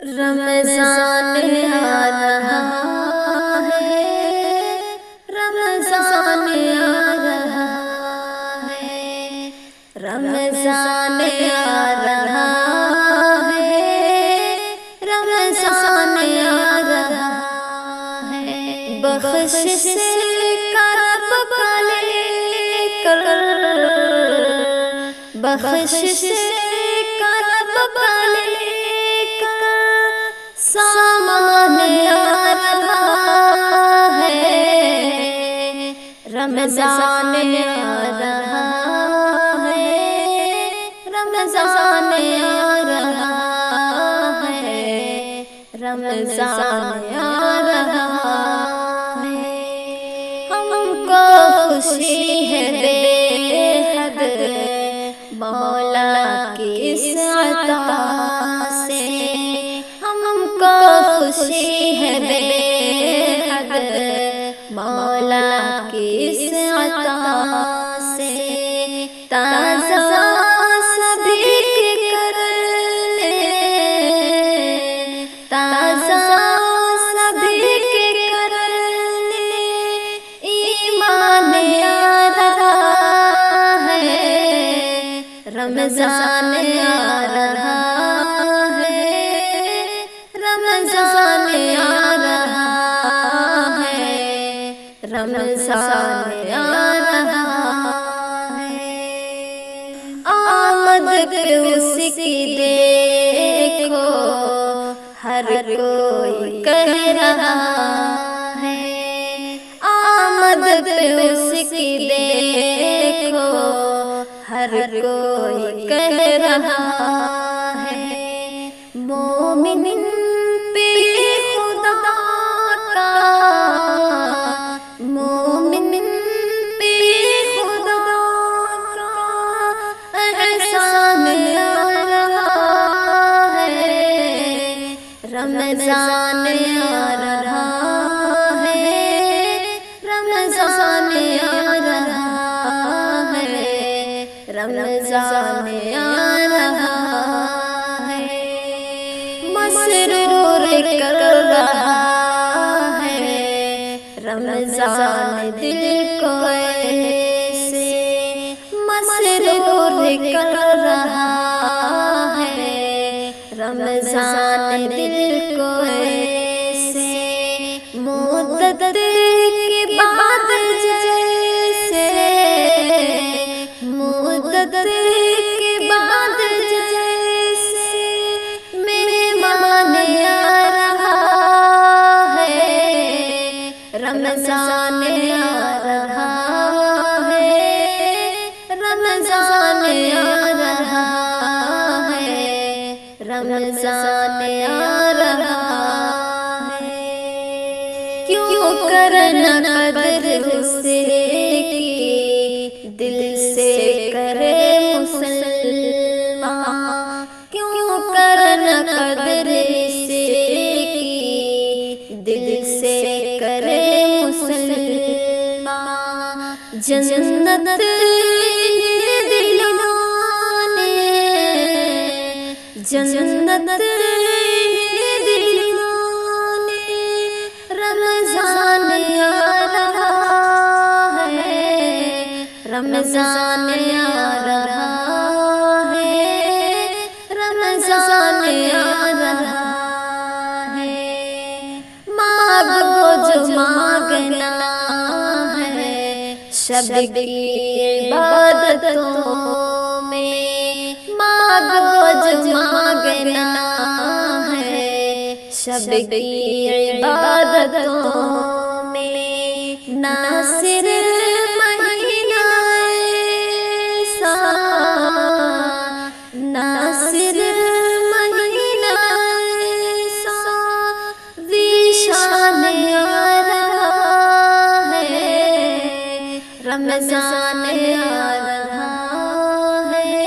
रमज़ान आ रहा है, रमज़ान आ रहा है, रमज़ान आ रहा है, रमज़ान आ रहा है। बख्शिश करब का लेकर, बख्शिश करब का लेकर सामान आ रहा है, रमज़ान आ रहा है, रमज़ान आ रहा है, रमज़ान आ रहा है। हमको खुशी है बेहद मौला की इस अता से, हमको खुशी है बेहद मौला की इस अता से। ताज़ा सभी के कर ले, ताज़ा सभी के कर ले, ईमान आ रहा है, रमज़ान आ रहा है, रमज़ान आ रहा है, रमज़ान आ रहा है। आमद पे उसकी देखो हर कोई कह रहा है, आमद पे उसकी देखो हर कोई कह रहा है। मोमिन पे खुदा का, मोमिन पे खुदा का एहसान आ रहा है, रमज़ान आ रहा है, रमज़ान आ रहा है, रमज़ान आ रहा है। मसरूर कर रहा है रमज़ान दिल को ऐसे, मसरूर कर रहा है रमज़ान दिल को ऐसे। मुद्दत के बाद जैसे, मुद्दत के बाद जैसे मेहमान आ रहा है, रमज़ान आ रहा है, रमज़ान आ रहा है, रमज़ान आ रहा है। क्यों करना कदर उसे की दिल से करे मुसलमान, क्यों करना कदर इसे की दिल से करे मुसलमान। जन्नत दिलों ने, जन्नत दिलों ने, रमज़ान आ रहा है, रमज़ान आ रहा है, रमज़ान आ रहा है। मांगो जो मांगना है शब की इबादतों में, मांगो जो मांगना है शब की इबादतों में। नासिर महीना ऐसा, नासिर महीना ऐसा ज़ीशान आ रहा है, रमज़ान आ रहा है,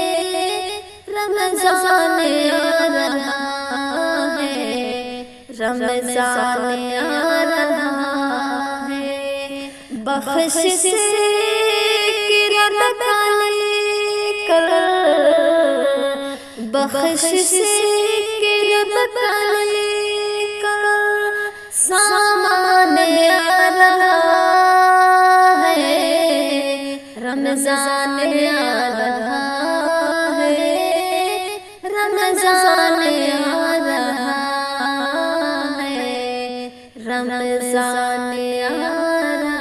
रमज़ान आ रहा है, रमज़ान आ रहा है। बख्शिश की रब का लेकर, बख्शिश के रब का रमज़ान आ रहा है, रमज़ान आ रहा है, रमज़ान आ रहा है।